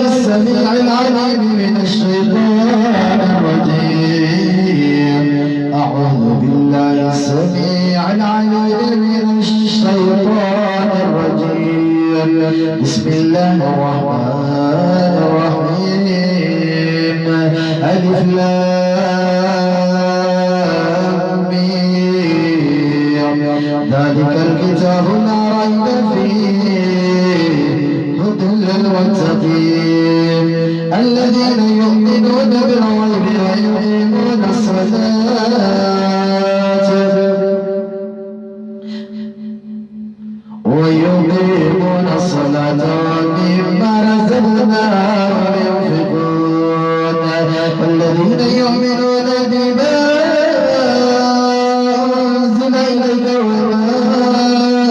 السميع العليم من الشيطان الرجيم. أعوذ بالله السميع العليم من الشيطان الرجيم. بسم الله الرحمن الرحيم. ألف لام ميم. ذلك الكتاب لا ريب فيه هدى للمتقين الذين يؤمنون بالغيب ويقيمون الصلاة ومما رزقناهم ينفقون والذين يؤمنون بما أنزل إليك وما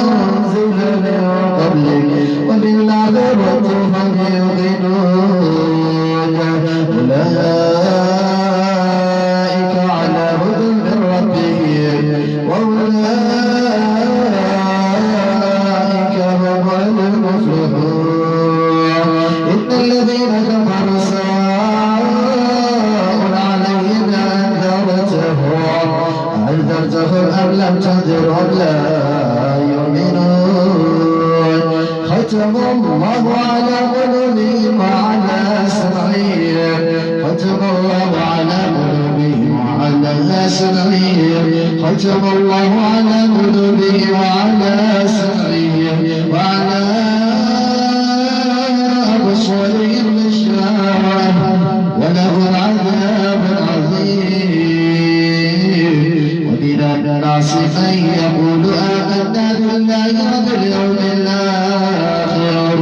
أنزل من قبلك وبالآخرة هم يوقنون أولئك على هدى من ربهم وأولئك هم المفلحون. إن الذين كفروا سواء عليهم أنذرتهم أم لم تنذرهم لا يؤمنون. ختم الله على قلوبهم وعلى سمعهم ختم الله على قلوبهم وعلى سمعهم ختم الله على قلوبهم وعلى سمعهم وعلى أبصارهم غشاوة ولهم عذاب عظيم. ومن الناس من يقول آمنا بالله وباليوم الآخر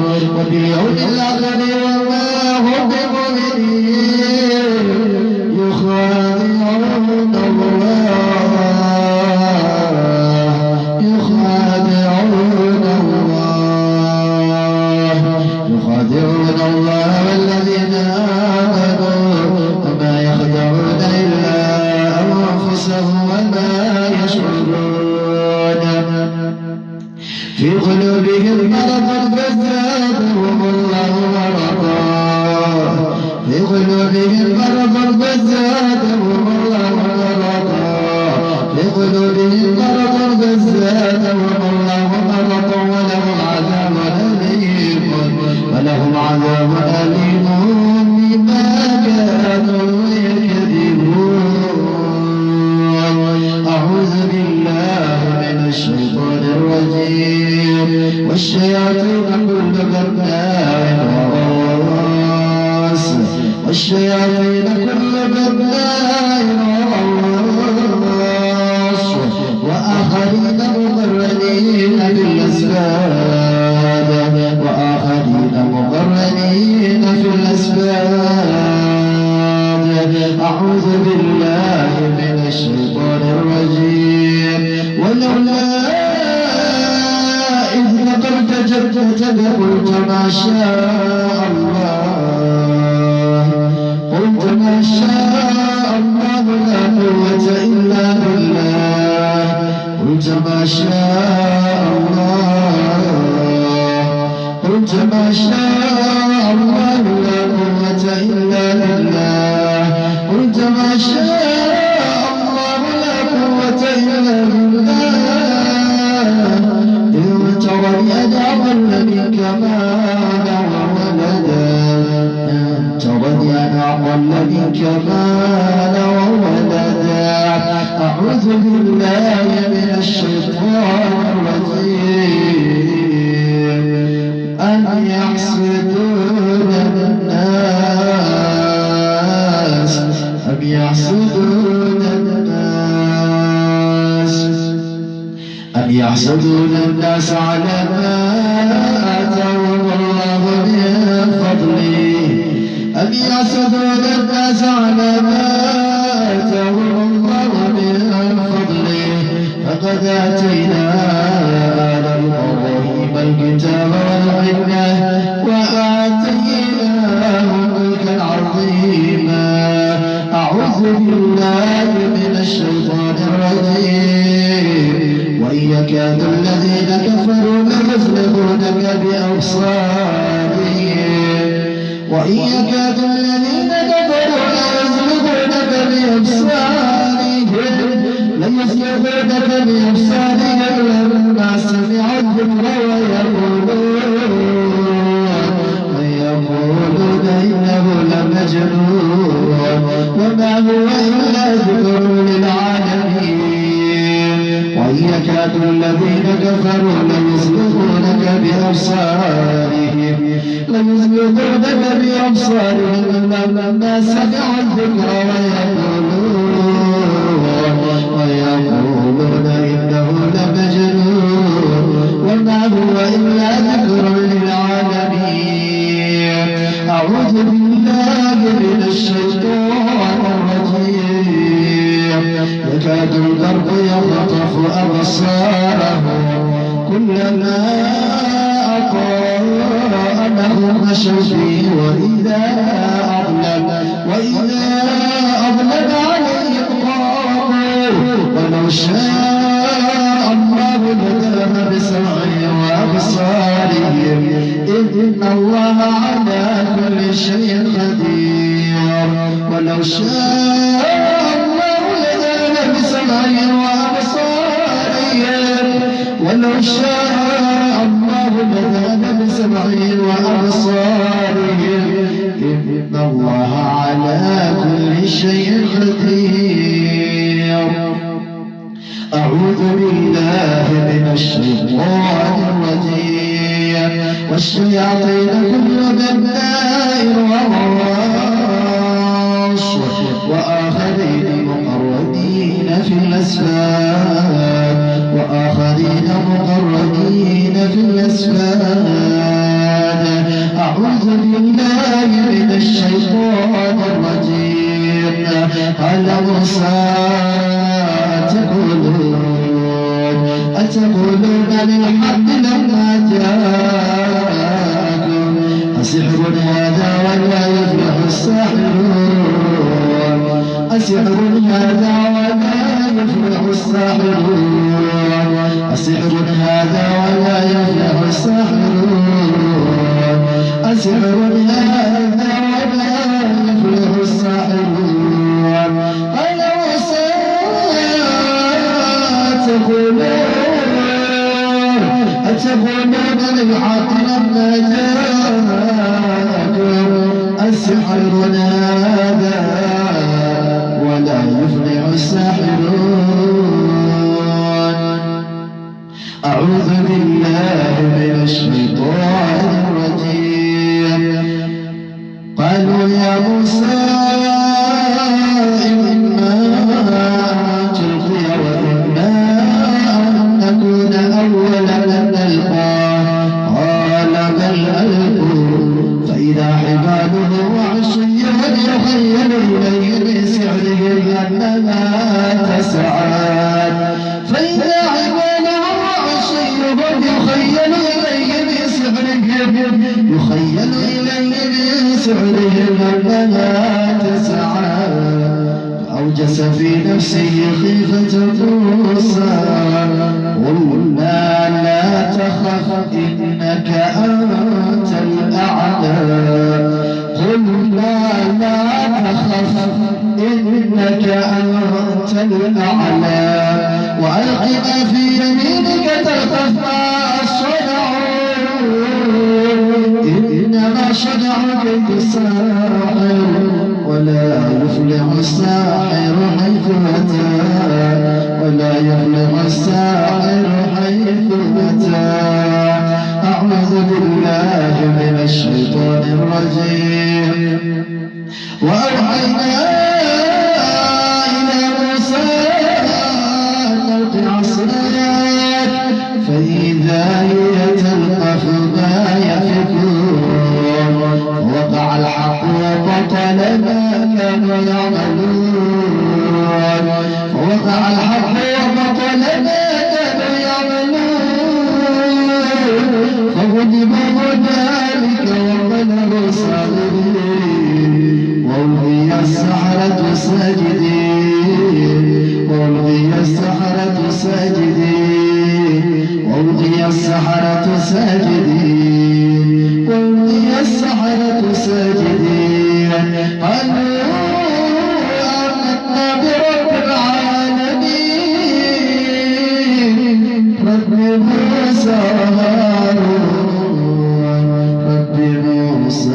وما هم بمؤمنين يخادعون الله والذين آمنوا وما يخدعون إلا أنفسهم وما يشعرون. في قلوبهم مرض فزادهم الله مرضا في قلوبهم مرض فزادهم الله مرضا في قلوبهم مرض فزادهم الله مرضا ولهم عذاب أليم بما كانوا يكذبون. أعوذ بالله من الشيطان الرجيم. والشياطين كل بناء وغواص وآخرين مقرنين في الأسباب أعوذ بالله من الشيطان الرجيم. ولولا إذ نقلت جدتك قلت ما شاء الله لا قوة إلا بالله قلت ما شاء الله لا قوة إلا بالله قلت ما شاء الله لا قوة إلا بالله إن ترني أنا أقل منك مالا وولدا أعوذ بالله من الشيطان الرجيم. أم يحسدون الناس على ما آتاهم الله من فضله أم يحسدون الناس على ما آتاهم الله من فضله فقد آتينا آل إبراهيم الكتاب والحكمة وآتيناهم ملكا عظيما. أعوذ بالله من الشيطان الرجيم. وإن يكاد الذين كفروا ليزلقونك بأبصارهم وإن يكاد الذين كفروا ليزلقونك بأبصارهم لما سمعوا الذكر ويقولون إنه لمجنون وما هو إلا ذكر للعالمين وإن يكاد الذين كفروا ليزلقونك بأبصارهم لما سمعوا الذكر ويقولون إنه لمجنون وما هو إلا ذكر للعالمين أعوذ بالله من الشيطان الرجيم يكاد البرق يخطف أبصارهم كلما أضاء لهم مشوا فيه وإذا أظلم عليهم قاموا ولو شاء الله لذهب بسمعهم وأبصارهم إن الله على كل شيء قدير ولو شاء الله لذهب بسمعهم وأبصارهم ولو شاء الله لذهب بسمعهم وأبصارهم إن الله على كل شيء قدير أعوذ بالله من الشيطان الرجيم والشياطين كل بناء وغواص وآخرين مقرنين في الأسفاد أعوذ بالله من الشيطان الرجيم قال موسى أتقولون للحق لما جاءكم أسحر هذا ولا يفلح الساحرون أسحر هذا ولا يفلح الساحرون أسحر هذا ولا يفلح الساحرون أسحر هذا ولا يفلح الساحرون قال موسى أتقولون للحق لما جاءكم السحر هذا ولا يفلح الساحرون أعوذ بالله من الشيطان الرجيم قالوا يا موسى إما تلقي وإما أن نكون أول من نلقاه قال بل ألقوا فإذا حبالهم وعصيهم يخيل إليه من سحرهم أنها تسعى فإذا حبالهم وعصيهم يخيل إليه من سحرهم أنها تسعى فأوجس في نفسه خيفة موسى قلنا لا تخف إنك أنت الأعلى قلنا لا تخف إنك أنت الأعلى وألق ما في يمينك تلقف ما صنعوا إنما صنعوا كيد الساحر ولا يفلح الساحر حيث أتى ولا يفلح الساحر حيث أتى أعوذ بالله من الشيطان الرجيم وأوحينا إلى موسى أن ألق عصاك فإذا هي تلقف ما يفكون ووقع الحق وبطل ما كانوا يعملون ووقع الحق وبطل ما كانوا يعملون فغضبوا ذلك وانقلبوا صاغرين وألقي السحرة ساجدين وألقي السحرة ساجدين وألقي السحرة ساجدين وألقي السحرة ساجدين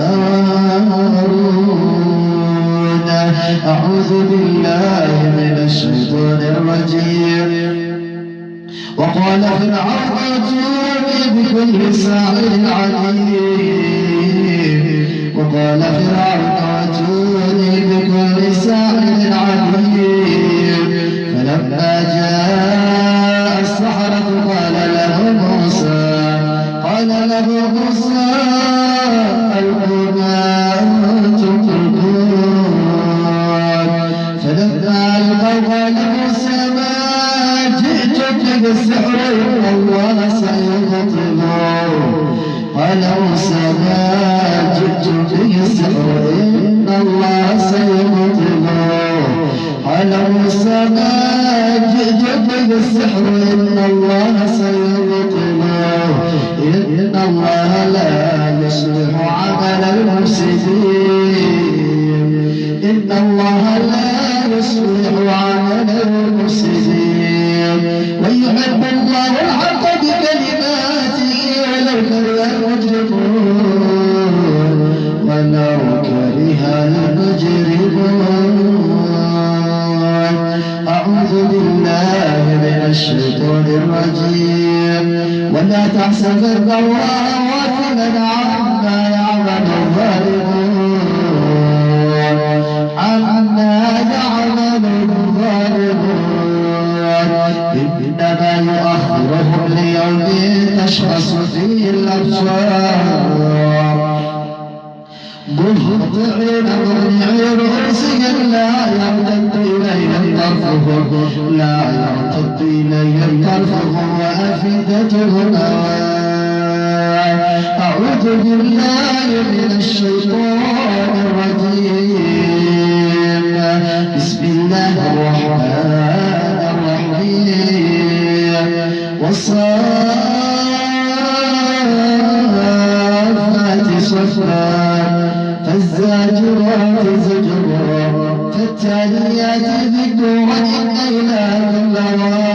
هارون أعوذ بالله من الشيطان الرجيم وقال فرعون ائتوني بكل ساحر عليم وقال فرعون ائتوني بكل ساحر عليم فلما جاء السحرة قال له موسى ألقوا ما أنتم تلقون فلما ألقوا قال موسى ما جئتم بالسحر إن الله سيبطله قال موسى ما جئتم بالسحر إن الله سيبطله قال موسى ما جئتم بالسحر إن الله سيبطله إن الله لا يصلح عمل المفسدين إن الله لا يصلح عمل المفسدين ويحب الله الحق بكلماته ولو كره المجرمون ولو كره المجرمون أعوذ بالله من الشيطان الرجيم ولا تحسبن الله غافلا عما يعمل الظالمون إنما يؤخرهم ليوم تشخص فيه الأبصار مهطعين مقنعي رؤوسهم لا يرتد إليهم طرفهم وأفئدتهم أعوذ بالله من الشيطان الرجيم بسم الله الرحمن الرحيم والصافات صفا فالزاجرات زجرا فالتاليات ذكرا إن إلهكم لواحد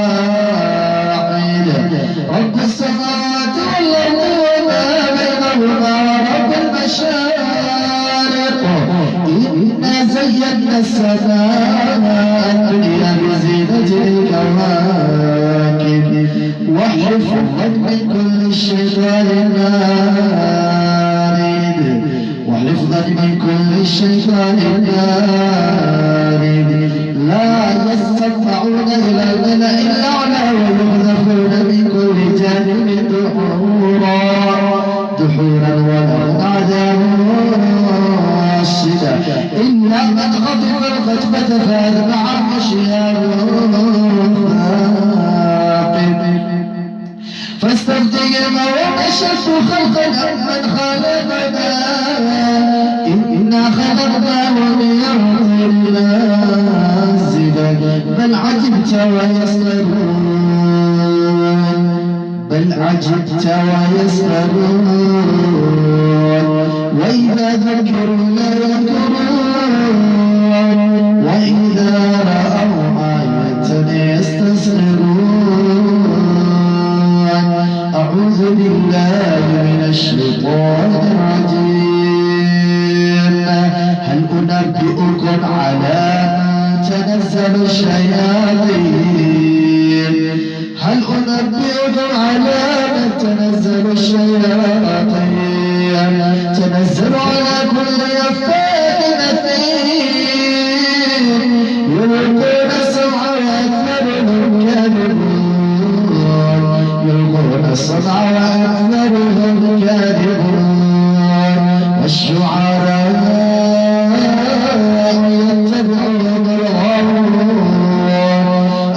رب السماوات والأرض وما بينهما ورب المشارق إنا زينا السماء الدنيا بزينة الكواكب وحفظا من كل شيطان مارد وحفظا من كل شيطان مارد لا يستطيعون إلى الملأ الأعلى ويقذفون من كل جانب دحورا ولهم عذاب راشد إلا من خطف الخطبة فأتبعه شهاب ثاقب فاستفتهم وهم أشد خلقا أمن خلقنا إنا خلقناه من طين لازب بل عجبت ويسألون وإذا ذكروا لا يذكرون وإذا رأوا آية يستسخرون أعوذ بالله من الشيطان الرجيم هل أنبئكم على من تنزل الشياطين هل أنبئكم على من تنزل الشياطين تنزل على كل أفاك أثيم يلقون السمع وأكثرهم كاذبون يلقون السمع وأكثرهم كاذبون والشعراء يتبعهم الغاوون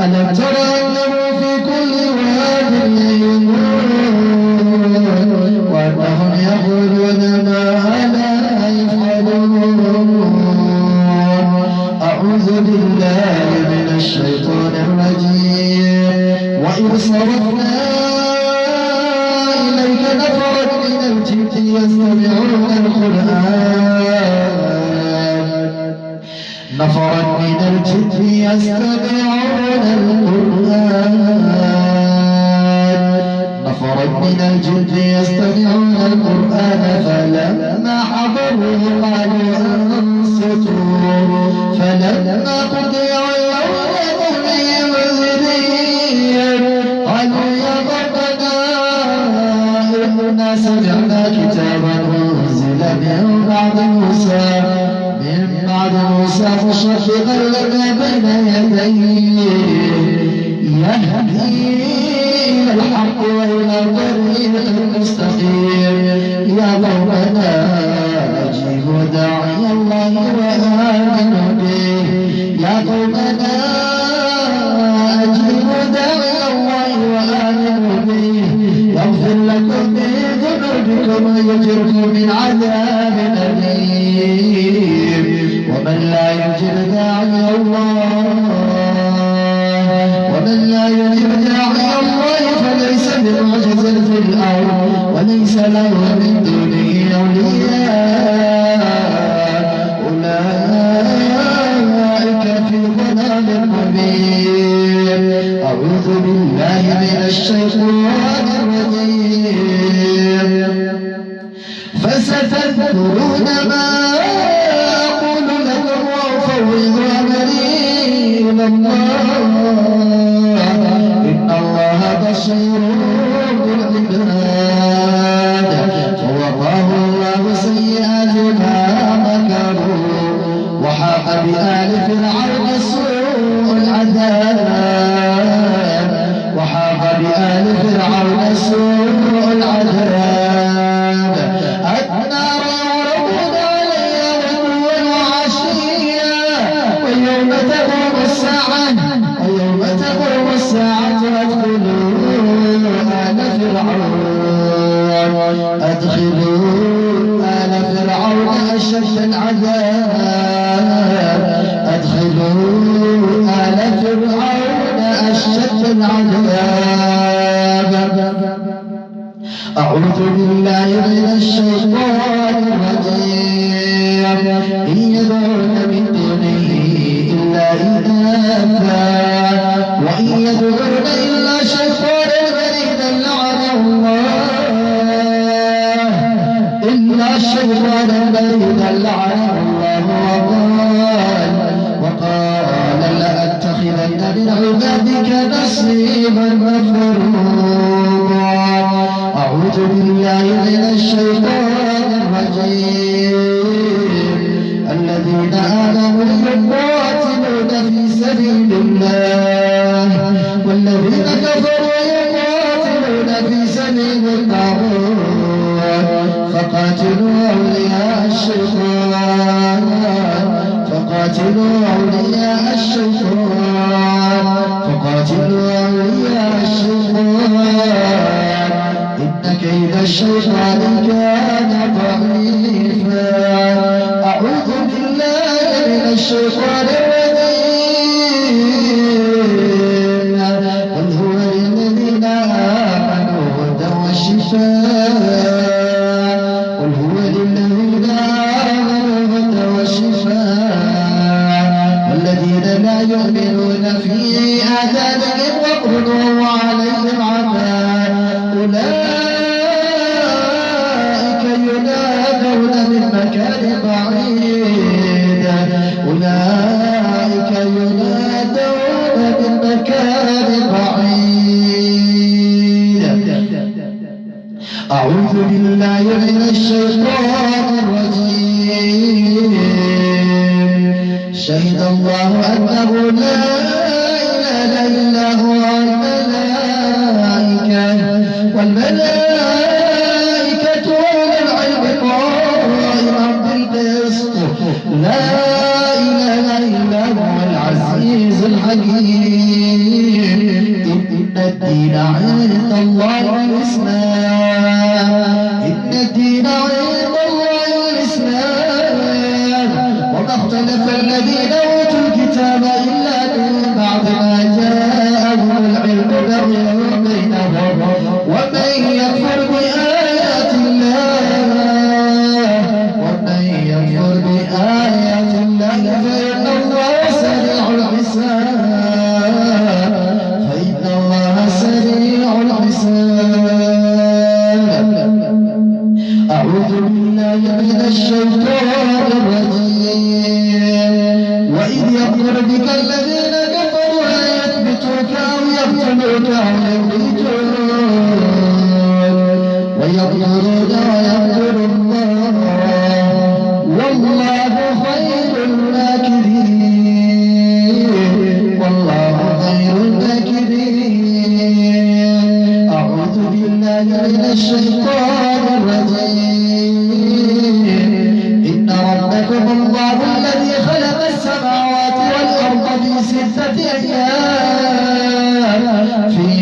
ألم تر أنهم في كل واد يهيمون وأنهم يقولون ما لا يفعلون أعوذ بالله من الشيطان الرجيم وإذ صرفنا إليك نفرا من الجن يستمعون القرآن فلما حضر قالوا أنصتوا فلما قضي ولوا بهم منذرين قالوا يا ربنا إنا سمعنا كتابا أنزل من بعد موسى مصدقا لما بين يديه يهدي إلى الحق وإلى طريق مستقيم يا قومنا أجيبوا داعي الله وآمنوا به يا قومنا أجيبوا داعي الله وآمنوا به يغفر لكم من ذنوبكم ويجركم من عذاب أليم ومن لا يجب داعي الله فليس بمعجز في الأرض وليس له من دونه أولياء أولئك في ضلال مبين أعوذ بالله من الشيطان الرجيم فستذكرون ما أقول لكم وأفوض أمري إلى الله إن الله بصير بالعباد فوقاه الله سيئات ما مكروا وحاق بآل فرعون سوء العذاب النار يعرضون عليها غدوا وعشيا ويوم تقوم الساعة أدخلوا آل فرعون أشد العذاب أعوذ بالله من الشيطان الرجيم إن يدعون من دونه إلا إناثا وإن يدعون إلا شيطانا مريدا لعنه الله وقال لأتخذن من عبادك نصيبا مفروضا أعوذ بالله من الشيطان الرجيم الذين آمنوا يقاتلون في سبيل الله والذين كفروا يقاتلون في سبيل الطاغوت فقاتلوا أولياء الشيطان إن كيد الشيطان كان ضعيفا أعوذ بالله من الشيطان الرجيم قل هو للذين آمنوا هدى وشفاء والذين لا يؤمنون في آذانهم وقر وهو عليهم عذاب أولئك ينادون من مكان بعيد أعوذ بالله من الشيطان الرجيم شهد الله أنه لا إله إلا هو والملائكة والعلم قائما بالقسط لا إله إلا هو العزيز الحكيم إن الدين عند الله الإسلام وما اختلف الذين أوتوا الكتاب إلا من بعد ما جاءهم العلم بغيا بينهم ومن يكفر بآيات الله فإن الله سريع الحساب الشيطان الرجيم وإذ يمكر بك الذين كفروا أن يثبتوك أو يقتلوك أو يخرجوك ويمكرون ويمكر الله والله خير الماكرين والله خير الماكرين أعوذ بالله من الشيطان الرجيم إن ربكم الله الذي خلق السماوات والأرض في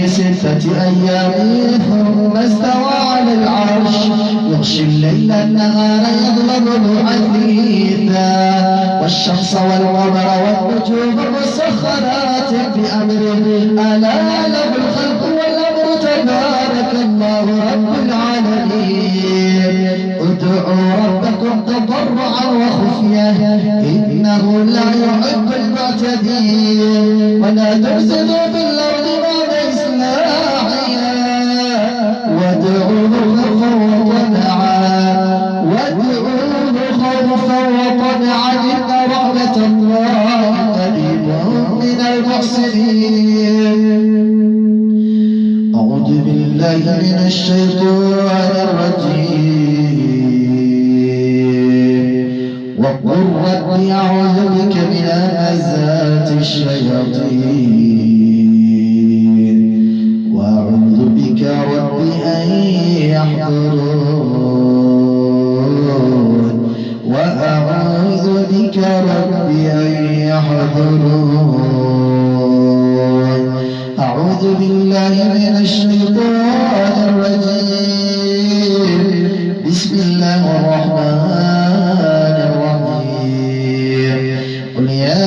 ستة أيام ثم استوى على العرش يغشي الليل النهار يطلبه حثيثا والشمس والقمر والنجوم مسخرات بأمره ألا له الخلق والأمر تبارك الله رب العالمين ادعوا ربكم تضرعا وخفية إنه لا يحب المعتدين ولا تفسدوا في الأرض بعد إصلاحها وادعوه خوفا وطمعا إن رحمة الله قريب من المحسنين أعوذ بالله من الشيطان الرجيم وقل رب أعوذ بك من همزات الشياطين وأعوذ بك رب أن يحضرون وأعوذ بك رب أن يحضرون أعوذ بالله من الشيطان الرجيم بسم الله الرحمن الرحيم قل يا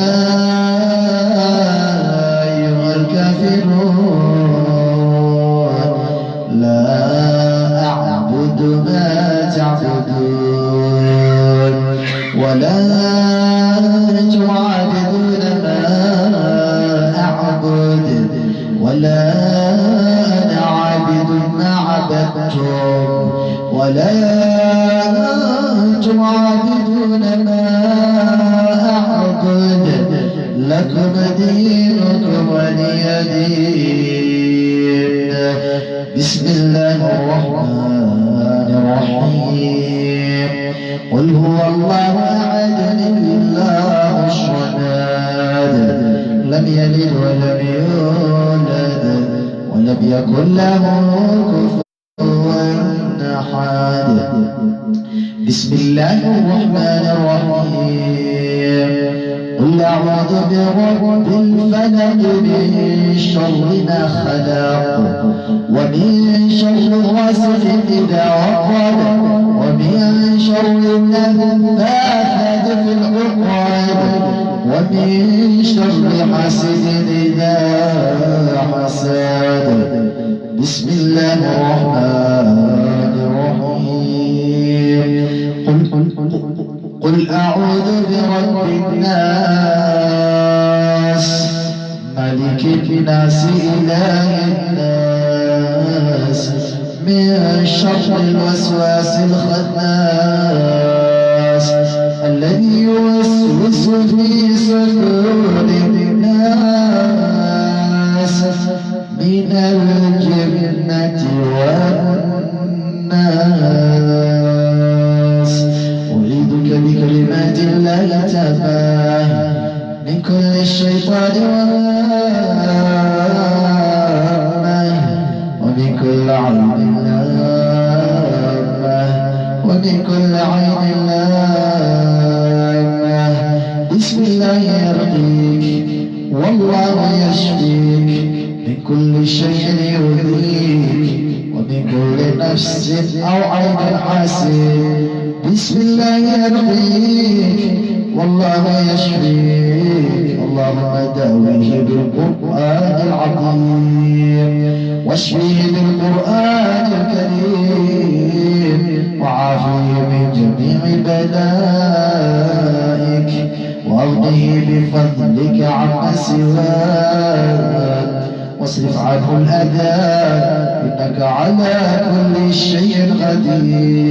أيها الكافرون لا أعبد ما تعبدون ولا أنتم عابدون ما أعبد ولا أنا عابد ما عبدتم ولا أنتم عابدون ما أعبد لكم دينكم ولي دين بسم الله الرحمن الرحيم قل هو الله أحد الله الصمد لم يلد ولم يولد ولم يكن له كفوا أحد بسم الله الرحمن الرحيم قل أعوذ برب الفلق من شر ما خلق ومن شر غاسق إذا وقب ومن شر النفاثات في العقد ومن شر حاسد إذا حسد بسم الله الرحمن الرحيم قل أعوذ برب الناس ملك الناس إله الناس من شر الوسواس الخناس الذي يوسوس في صدور الناس من الجنة والناس أعيذك بكلمات الله تباه من كل الشيطان ومن كل عين لامة ومن كل عين لامة بسم الله يرقيك والله يشفيك من كل شيء يؤذيك ومن كل نفس أو عين حاسد بسم الله يرقيك والله يشفيك اللهم داويه بالقرآن العظيم واشفيه بالقرآن الكريم وعافيه من جميع بلائك واغنه بفضلك عما سواك واصرف عنه الأذى إنك على كل شيء قدير